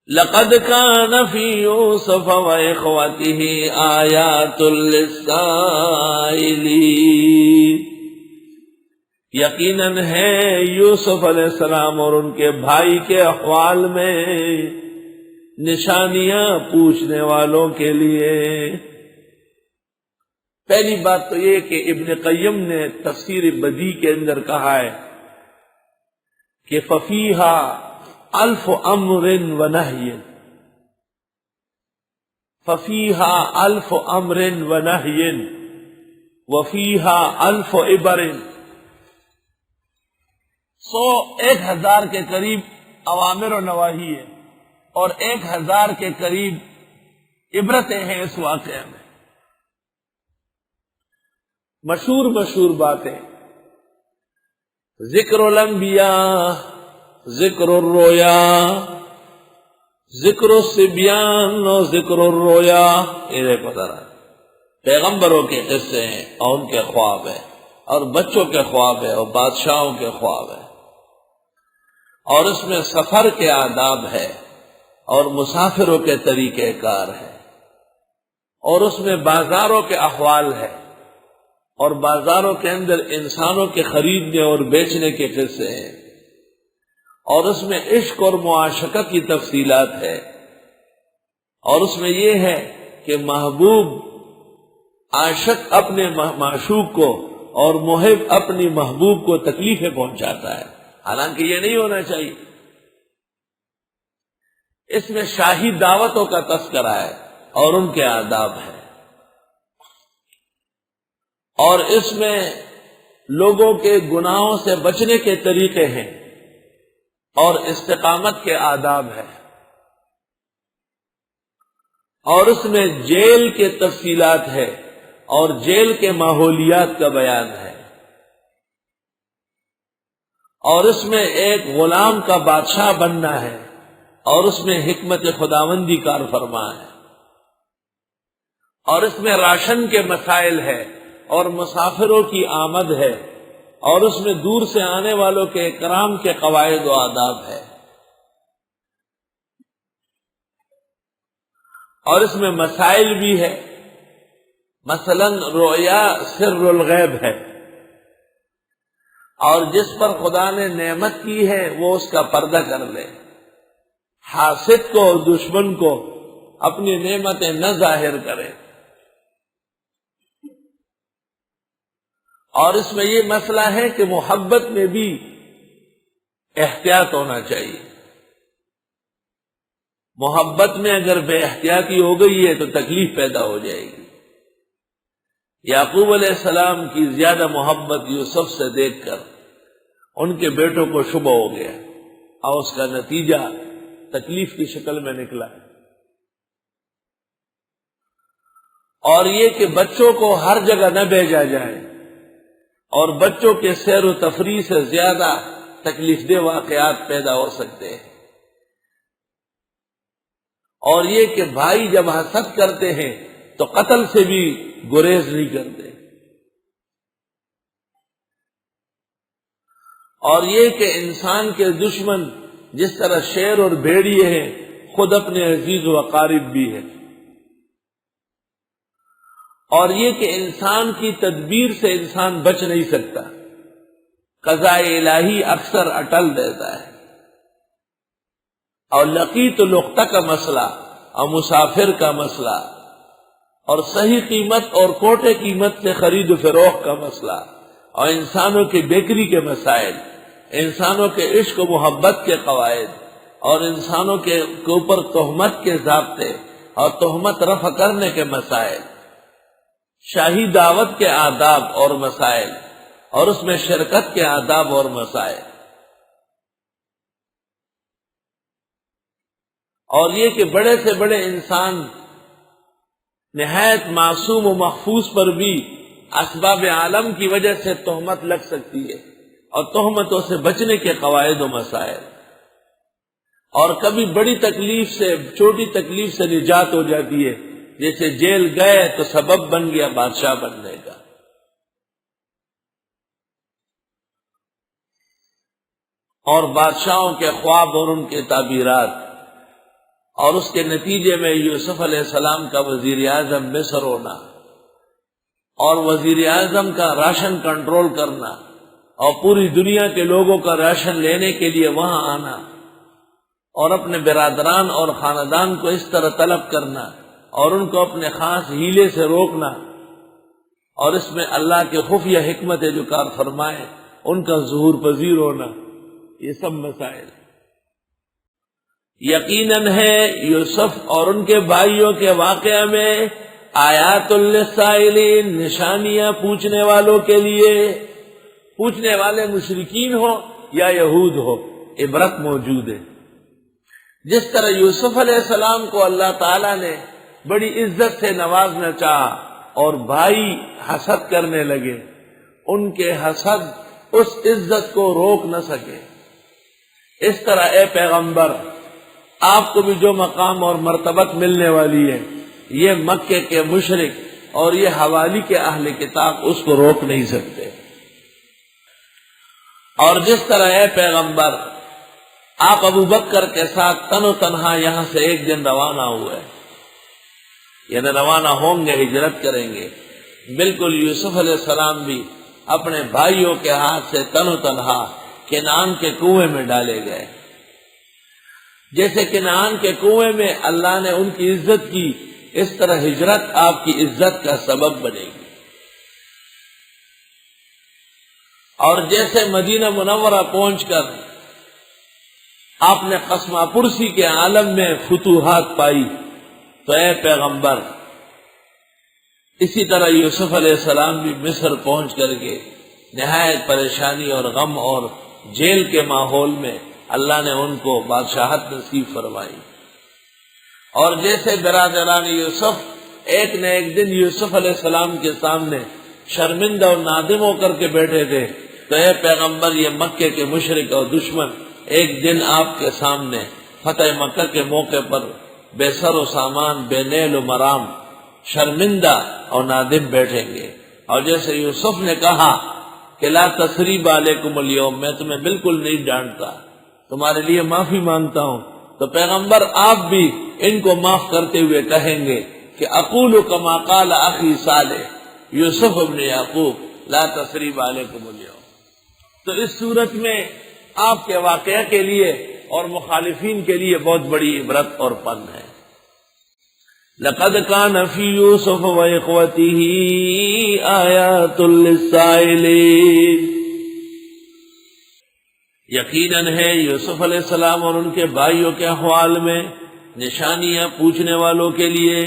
لقد كان في يوسف وإخوته آيات للسائلين، یقیناً ہے یوسف علیہ السلام اور ان کے بھائی کے احوال میں نشانیاں پوچھنے والوں کے لیے۔ پہلی بات تو یہ کہ ابن قیم نے تفسیر بدیع کے اندر کہا ہے کہ ففیہا الف امر و نہی، ففیہا الف امر و نہی وفیہا الف عبر، 1,000 کے قریب اوامر و نواہی ہے اور 1,000 کے قریب عبرتیں ہیں اس واقعے میں۔ مشہور باتیں، ذکر الانبیاء، ذکر الرویا، ذکر الصبیان اور ذکر الرویا، یہ دیکھو ذرا پیغمبروں کے قصے ہیں اور ان کے خواب ہیں، اور بچوں کے خواب ہیں اور بادشاہوں کے خواب ہیں، اور اس میں سفر کے آداب ہے اور مسافروں کے طریقہ کار ہے، اور اس میں بازاروں کے احوال ہے اور بازاروں کے اندر انسانوں کے خریدنے اور بیچنے کے قصے ہیں، اور اس میں عشق اور معاشقت کی تفصیلات ہے، اور اس میں یہ ہے کہ محبوب عاشق اپنے معشوق کو اور محب اپنی محبوب کو تکلیفیں پہنچاتا ہے، حالانکہ یہ نہیں ہونا چاہیے۔ اس میں شاہی دعوتوں کا تذکرہ ہے اور ان کے آداب ہیں، اور اس میں لوگوں کے گناہوں سے بچنے کے طریقے ہیں اور استقامت کے آداب ہیں، اور اس میں جیل کے تفصیلات ہے اور جیل کے ماحولیات کا بیان ہے، اور اس میں ایک غلام کا بادشاہ بننا ہے اور اس میں حکمت خداوندی کار فرما ہے، اور اس میں راشن کے مسائل ہے اور مسافروں کی آمد ہے، اور اس میں دور سے آنے والوں کے اکرام کے قواعد و آداب ہے، اور اس میں مسائل بھی ہے، مثلا رؤیا سر الغیب ہے، اور جس پر خدا نے نعمت کی ہے وہ اس کا پردہ کر لے، حاسد کو اور دشمن کو اپنی نعمتیں نہ ظاہر کرے، اور اس میں یہ مسئلہ ہے کہ محبت میں بھی احتیاط ہونا چاہیے، محبت میں اگر بے احتیاطی ہو گئی ہے تو تکلیف پیدا ہو جائے گی۔ یعقوب علیہ السلام کی زیادہ محبت یوسف سے دیکھ کر ان کے بیٹوں کو شبہ ہو گیا اور اس کا نتیجہ تکلیف کی شکل میں نکلا، اور یہ کہ بچوں کو ہر جگہ نہ بھیجا جائے، اور بچوں کے سیر و تفریح سے زیادہ تکلیف دہ واقعات پیدا ہو سکتے ہیں، اور یہ کہ بھائی جب حسد کرتے ہیں تو قتل سے بھی گریز نہیں کرتے، اور یہ کہ انسان کے دشمن جس طرح شیر اور بھیڑیے ہیں خود اپنے عزیز و اقارب بھی ہیں، اور یہ کہ انسان کی تدبیر سے انسان بچ نہیں سکتا، قضاء الہی اکثر اٹل دیتا ہے، اور لقیت لقطہ کا مسئلہ اور مسافر کا مسئلہ اور صحیح قیمت اور کوٹے قیمت سے خرید و فروخت کا مسئلہ اور انسانوں کی بیکری کے مسائل، انسانوں کے عشق و محبت کے قواعد اور انسانوں کے اوپر تہمت کے ضابطے اور تہمت رفع کرنے کے مسائل، شاہی دعوت کے آداب اور مسائل، اور اس میں شرکت کے آداب اور مسائل، اور یہ کہ بڑے سے بڑے انسان نہایت معصوم و محفوظ پر بھی اسباب عالم کی وجہ سے تہمت لگ سکتی ہے، اور تہمتوں سے بچنے کے قواعد و مسائل، اور کبھی بڑی تکلیف سے چھوٹی تکلیف سے نجات ہو جاتی ہے، جیسے جیل گئے تو سبب بن گیا بادشاہ بننے کا۔ اور بادشاہوں کے خواب اور ان کے تعبیرات، اور اس کے نتیجے میں یوسف علیہ السلام کا وزیر اعظم مصر ہونا اور وزیر اعظم کا راشن کنٹرول کرنا اور پوری دنیا کے لوگوں کا راشن لینے کے لیے وہاں آنا اور اپنے برادران اور خاندان کو اس طرح طلب کرنا اور ان کو اپنے خاص ہیلے سے روکنا، اور اس میں اللہ کے خفیہ حکمت جو کار فرمائے ان کا ظہور پذیر ہونا، یہ سب مسائل یقیناً ہے یوسف اور ان کے بھائیوں کے واقعہ میں آیات للسائلین، نشانیاں پوچھنے والوں کے لیے، پوچھنے والے مشرکین ہو یا یہود ہو، عبرت موجود ہے۔ جس طرح یوسف علیہ السلام کو اللہ تعالیٰ نے بڑی عزت سے نوازنا چاہا اور بھائی حسد کرنے لگے، ان کے حسد اس عزت کو روک نہ سکے، اس طرح اے پیغمبر آپ کو بھی جو مقام اور مرتبت ملنے والی ہے یہ مکے کے مشرک اور یہ حوالی کے اہل کتاب اس کو روک نہیں سکتے۔ اور جس طرح اے پیغمبر آپ ابو بکر کے ساتھ تن و تنہا یہاں سے ایک دن روانہ ہوئے، یعنی روانہ ہوں گے، ہجرت کریں گے، بالکل یوسف علیہ السلام بھی اپنے بھائیوں کے ہاتھ سے تن و تنہا کنعان کے کنویں میں ڈالے گئے۔ جیسے کنعان کے کنویں میں اللہ نے ان کی عزت کی، اس طرح ہجرت آپ کی عزت کا سبب بنے گی۔ اور جیسے مدینہ منورہ پہنچ کر آپ نے قسمہ پرسی کے عالم میں فتوحات پائی، تو اے پیغمبر اسی طرح یوسف علیہ السلام بھی مصر پہنچ کر کے نہایت پریشانی اور غم اور جیل کے ماحول میں اللہ نے ان کو بادشاہت نصیب فرمائی۔ اور جیسے برادران یوسف ایک نہ ایک دن یوسف علیہ السلام کے سامنے شرمندہ اور نادم ہو کر کے بیٹھے تھے، تو اے پیغمبر یہ مکے کے مشرک اور دشمن ایک دن آپ کے سامنے فتح مکہ کے موقع پر بے سر و سامان، بے نیل و مرام، شرمندہ اور نادم بیٹھیں گے۔ اور جیسے یوسف نے کہا کہ لا تثریب علیکم اليوم، میں تمہیں بالکل نہیں ڈانٹتا، تمہارے لیے معافی مانگتا ہوں، تو پیغمبر آپ بھی ان کو معاف کرتے ہوئے کہیں گے کہ اقول کما قال اخی صالح یوسف ابن یعقوب لا تثریب علیکم اليوم۔ تو اس صورت میں آپ کے واقعہ کے لیے اور مخالفین کے لیے بہت بڑی عبرت اور پن ہے۔ لقد كان في يوسف واخوته آيات للسائلين، یقیناً ہے یوسف علیہ السلام اور ان کے بھائیوں کے احوال میں نشانیاں پوچھنے والوں کے لیے۔